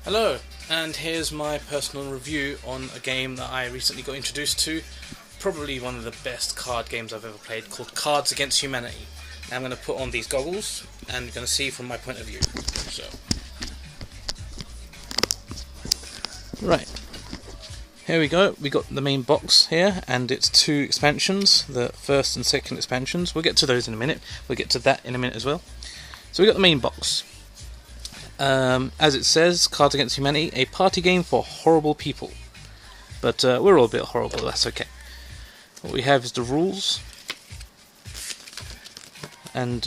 Hello, and here's my personal review on a game that I recently got introduced to. Probably one of the best card games I've ever played, called Cards Against Humanity. Now I'm going to put on these goggles and you're going to see from my point of view. So, right, here we go. We got the main box here, and it's two expansions, the first and second expansions. We'll get to those in a minute. We'll get to that in a minute as well. So we got the main box. As it says, Cards Against Humanity, a party game for horrible people. But we're all a bit horrible, that's okay. What we have is the rules, and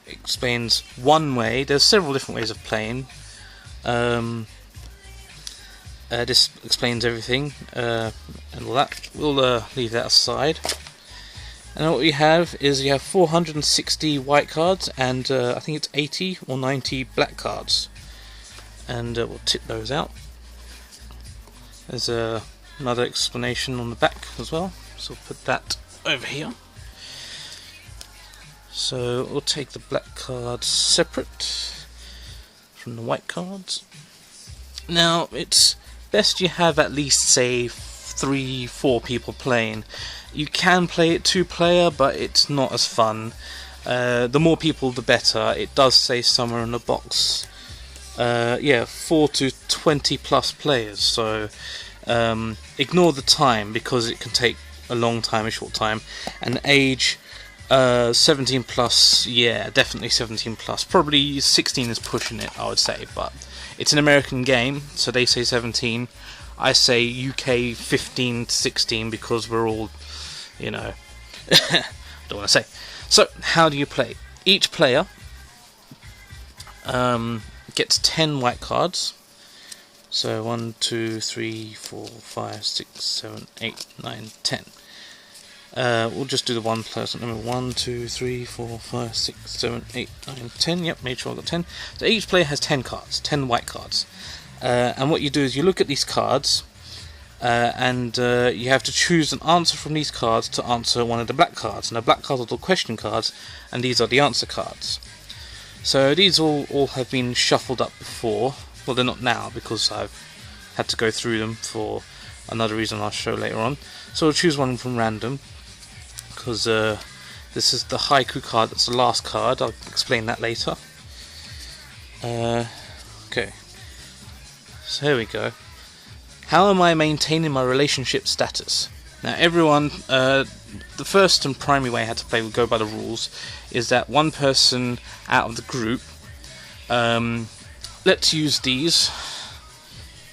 explains one way. There's several different ways of playing. This explains everything, and all that. We'll leave that aside. And what we have is you have 460 white cards and I think it's 80 or 90 black cards. And we'll tip those out. There's another explanation on the back as well, so we'll put that over here. So we'll take the black cards separate from the white cards. Now it's best you have at least, say, 3-4 people playing. You can play it 2-player, but it's not as fun. The more people the better. It does say somewhere in the box 4 to 20 plus players, so ignore the time because it can take a long time, a short time. And age 17 plus, yeah, definitely 17 plus. Probably 16 is pushing it, I would say, but it's an American game, so they say 17. I say UK 15 to 16 because we're all, you know, don't want to say. So, how do you play? Each player gets 10 white cards. So 1, 2, 3, 4, 5, 6, 7, 8, 9, 10. We'll just do the one person. Remember, 1, 2, 3, 4, 5, 6, 7, 8, 9, 10. Yep, made sure I got 10. So each player has 10 cards, 10 white cards. And what you do is you look at these cards, and you have to choose an answer from these cards to answer one of the black cards. And the black cards are the question cards, and these are the answer cards. So these all have been shuffled up before. Well, they're not now because I've had to go through them for another reason I'll show later on. So we'll choose one from random, because this is the haiku card. That's the last card. I'll explain that later. Okay. So here we go. How am I maintaining my relationship status? Now everyone, the first and primary way I had to play, would go by the rules, is that one person out of the group, let's use these,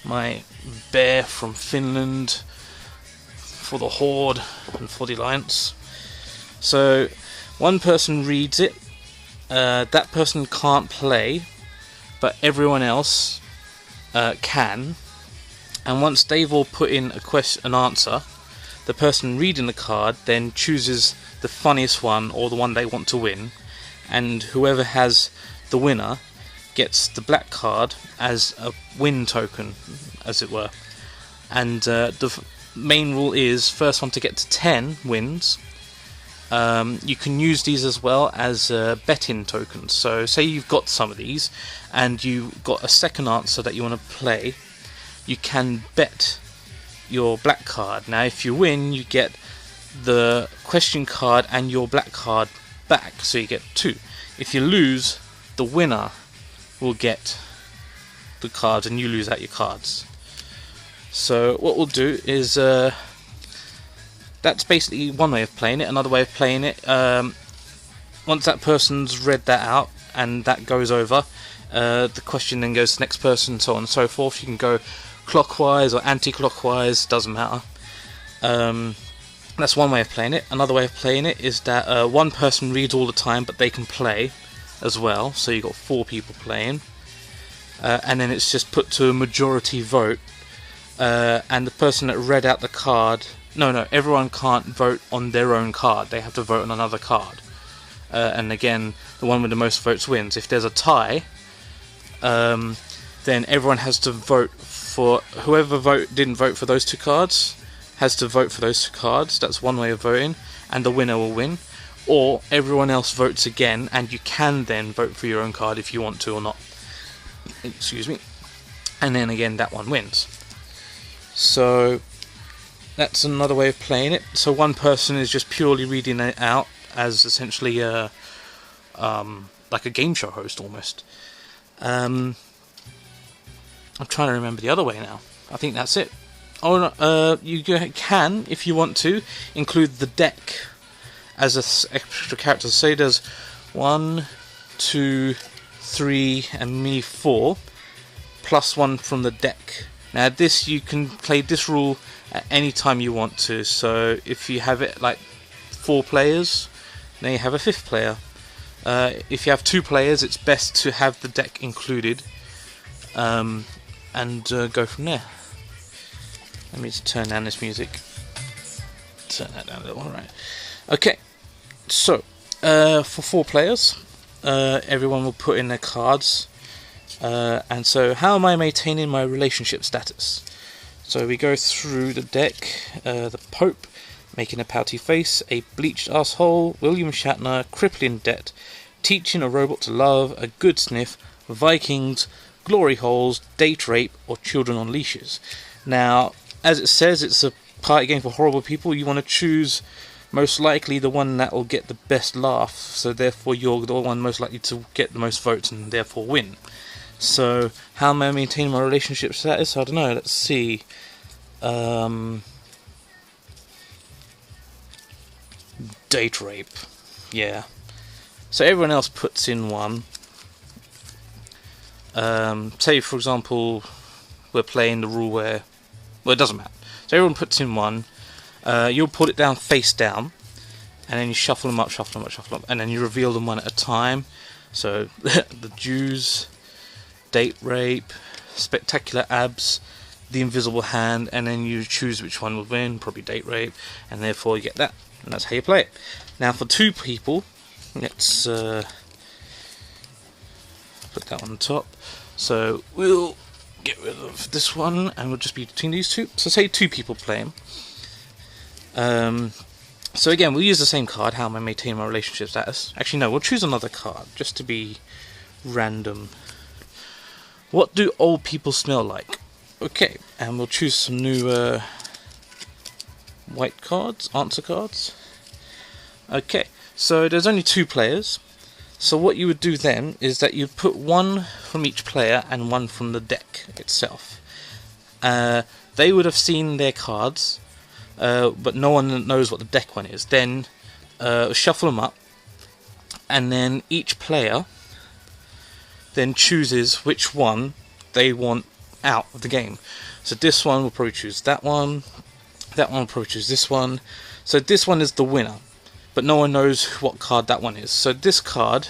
my bear from Finland, for the Horde and for the Alliance. So one person reads it, that person can't play, but everyone else can, and once they've all put in an answer, the person reading the card then chooses the funniest one or the one they want to win, and whoever has the winner gets the black card as a win token, as it were. And the main rule is first one to get to 10 wins. You can use these as well as bet-in tokens. So say you've got some of these and you've got a second answer that you want to play, you can bet your black card. Now if you win, you get the question card and your black card back, so you get 2. If you lose, the winner will get the cards and you lose out your cards. So what we'll do is that's basically one way of playing it. Another way of playing it, once that person's read that out and that goes over, the question then goes to the next person, so on and so forth. You can go clockwise or anti-clockwise, doesn't matter. That's one way of playing it. Another way of playing it is that one person reads all the time, but they can play as well, so you've got 4 people playing. And then it's just put to a majority vote, and the person that read out the card... No, everyone can't vote on their own card. They have to vote on another card. And again, the one with the most votes wins. If there's a tie, then everyone has to vote for... Whoever didn't vote for those 2 cards has to vote for those 2 cards. That's one way of voting, and the winner will win. Or everyone else votes again, and you can then vote for your own card if you want to or not. Excuse me. and then again that one wins. So that's another way of playing it. So one person is just purely reading it out as essentially like a game show host almost. I'm trying to remember the other way now. I think that's it. Oh, no, you can, if you want to, include the deck as an extra character. Say there's 1, 2, 3, and me 4, plus 1 from the deck. Now this, you can play this rule at any time you want to. So if you have it like 4 players, then you have a 5th player. If you have 2 players, it's best to have the deck included, and go from there. Let me just turn down this music. Turn that down a little. Alright. Okay. So, for 4 players, everyone will put in their cards. And so, how am I maintaining my relationship status? So we go through the deck. The Pope, making a pouty face, a bleached asshole, William Shatner, crippling debt, teaching a robot to love, a good sniff, Vikings, glory holes, date rape, or children on leashes. Now, as it says, it's a party game for horrible people. You want to choose most likely the one that will get the best laugh, so therefore you're the one most likely to get the most votes and therefore win. So, how am I maintaining my relationship status? I don't know, let's see. Date rape. Yeah. So everyone else puts in 1. Say, for example, we're playing the rule where... Well, it doesn't matter. So everyone puts in 1. You'll put it down face down, and then you shuffle them up, and then you reveal them one at a time. So, the Jews, date rape, spectacular abs, the invisible hand, and then you choose which one will win, probably date rape, and therefore you get that. And that's how you play it. Now, for 2 people, let's put that on the top. So we'll get rid of this one, and we'll just be between these 2. So say 2 people playing. So again, we'll use the same card. How am I maintaining my relationship status? Actually, no, we'll choose another card just to be random. What do old people smell like? Okay, and we'll choose some new white cards, answer cards. Okay, so there's only 2 players. So what you would do then is that you put 1 from each player and 1 from the deck itself. They would have seen their cards, but no one knows what the deck one is. Then shuffle them up, and then each player then chooses which one they want out of the game. So this one will probably choose that one will probably choose this one. So this one is the winner, but no one knows what card that one is. So this card,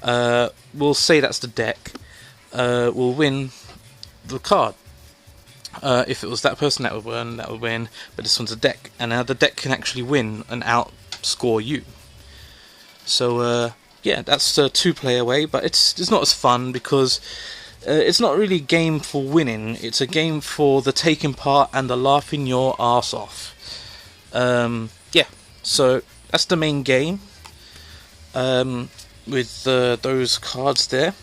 we'll say that's the deck, will win the card. If it was that person, that would win, but this one's a deck, and now the deck can actually win and outscore you. So yeah, that's a 2-player way, but it's not as fun because it's not really a game for winning. It's a game for the taking part and the laughing your arse off. Yeah, so that's the main game. With those cards there,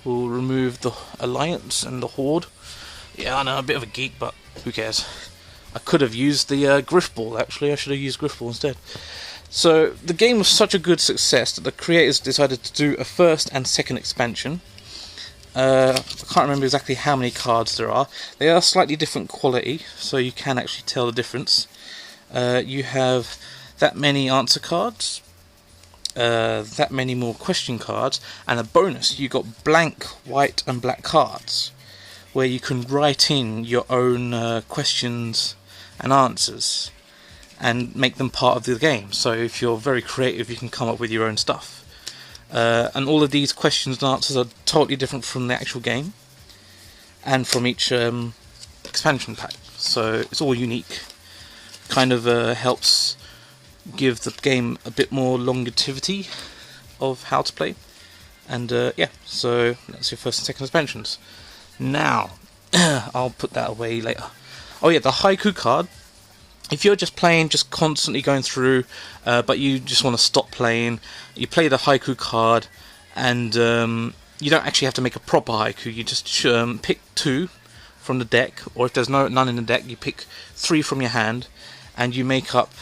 we'll remove the Alliance and the Horde. Yeah, I know, a bit of a geek, but who cares? I could have used the Griff Ball, actually. I should have used Griff Ball instead. So, the game was such a good success that the creators decided to do a 1st and 2nd expansion. I can't remember exactly how many cards there are. They are slightly different quality, so you can actually tell the difference. You have that many answer cards, that many more question cards, and a bonus, you got blank white and black cards, where you can write in your own questions and answers and make them part of the game. So if you're very creative, you can come up with your own stuff. And all of these questions and answers are totally different from the actual game and from each expansion pack. So it's all unique. Kind of helps give the game a bit more longevity of how to play. And yeah, so that's your 1st and 2nd expansions. Now, I'll put that away later. Oh yeah, the haiku card. If you're just playing, just constantly going through, but you just want to stop playing, you play the haiku card, and you don't actually have to make a proper haiku. You just pick 2 from the deck, or if there's none in the deck, you pick 3 from your hand, and you make up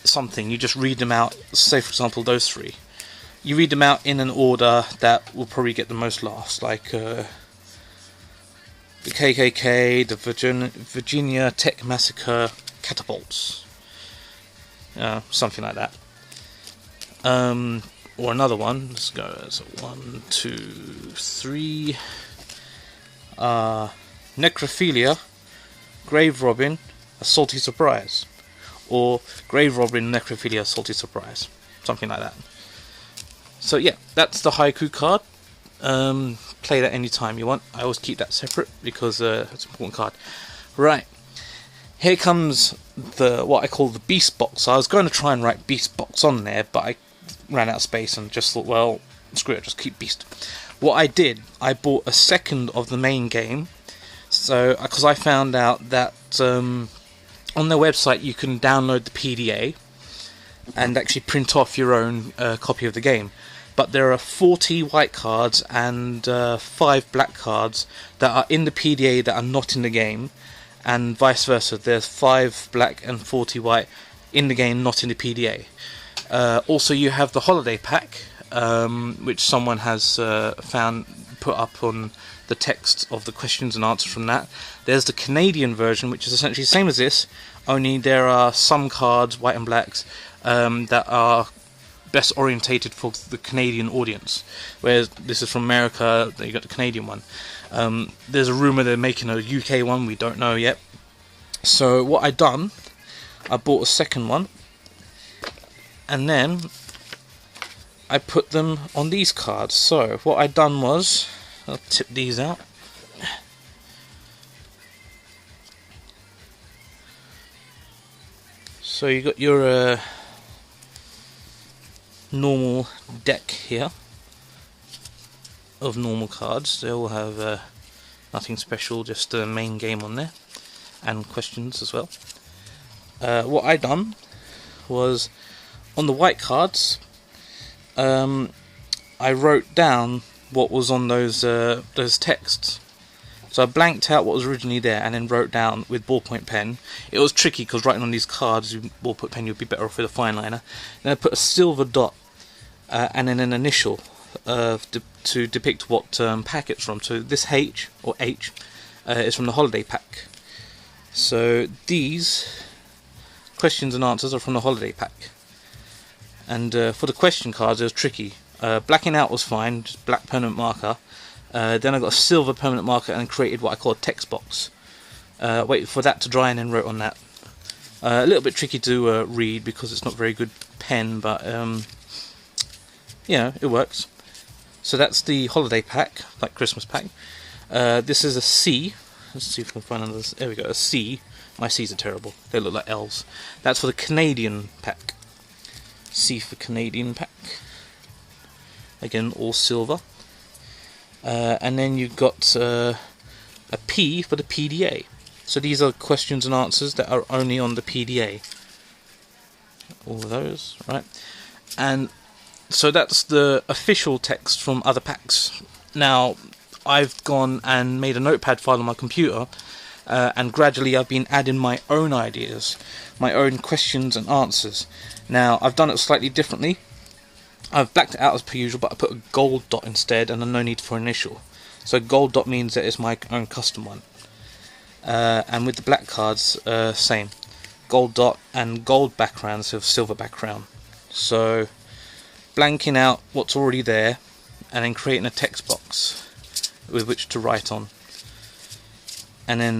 something. You just read them out. Say, for example, those 3. You read them out in an order that will probably get the most laughs, like the KKK, the Virginia Tech Massacre catapults, something like that. Or another one. Let's go. So 1, 2, 3. Necrophilia, grave robbing, a salty surprise, or grave robbing, necrophilia, salty surprise, something like that. So yeah, that's the haiku card. Play that anytime you want. I always keep that separate because it's an important card. Right, here comes what I call the beast box. I was going to try and write beast box on there, but I ran out of space and just thought, well, screw it, just keep beast. What I did, I bought a second of the main game. So, because I found out that on their website you can download the PDA and actually print off your own copy of the game. But there are 40 white cards and 5 black cards that are in the PDA that are not in the game, and vice versa. There's 5 black and 40 white in the game, not in the PDA. Also, you have the holiday pack, which someone has put up on the text of the questions and answers from that. There's the Canadian version, which is essentially the same as this, only there are some cards, white and blacks, that are best orientated for the Canadian audience, whereas this is from America. You got the Canadian one. There's a rumour they're making a UK one, we don't know yet. So what I done, I bought a second one, and then I put them on these cards. So what I done was, I'll tip these out. So you got your normal deck here of normal cards. They all have nothing special, just the main game on there, and questions as well. What I done was, on the white cards, I wrote down what was on those texts. So I blanked out what was originally there and then wrote down with ballpoint pen. It was tricky because writing on these cards with ballpoint pen you'd be better off with a fine liner. Then I put a silver dot and then an initial to depict what pack it's from. So this H, or H, is from the holiday pack. So these questions and answers are from the holiday pack. And for the question cards it was tricky. Blacking out was fine, just black permanent marker. Then I got a silver permanent marker and created what I call a text box. Waited for that to dry and then wrote on that. A little bit tricky to read because it's not very good pen, but you know, it works. So that's the holiday pack, like Christmas pack. This is a C. Let's see if we can find another. There we go, a C. My C's are terrible. They look like L's. That's for the Canadian pack. C for Canadian pack. Again, all silver. And then you've got a P for the PDA. So these are questions and answers that are only on the PDA. All of those, right? And so that's the official text from other packs. Now, I've gone and made a notepad file on my computer, and gradually I've been adding my own ideas, my own questions and answers. Now, I've done it slightly differently. I've blacked it out as per usual, but I put a gold dot instead, and no need for initial. So gold dot means that it's my own custom one. And with the black cards, same. Gold dot and gold backgrounds have silver background. So blanking out what's already there, and then creating a text box with which to write on. And then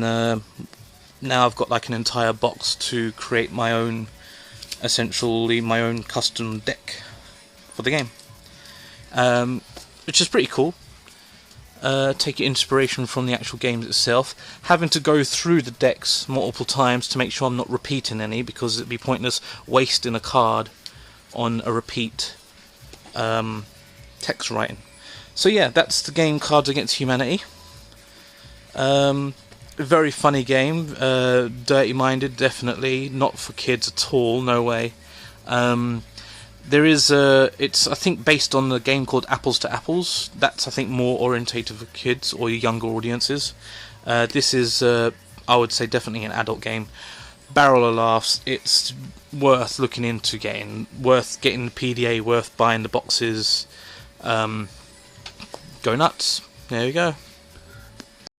now I've got like an entire box to create my own, essentially my own custom deck for the game, which is pretty cool. Take your inspiration from the actual games itself. Having to go through the decks multiple times to make sure I'm not repeating any, because it'd be pointless wasting a card on a repeat text writing. So yeah, that's the game Cards Against Humanity. Very funny game, dirty-minded, definitely not for kids at all, no way. There is it's I think based on the game called Apples to Apples. That's I think more orientated for kids or younger audiences. This is I would say definitely an adult game. Barrel of laughs. It's worth looking into worth getting the PDA, worth buying the boxes. Go nuts. There you go.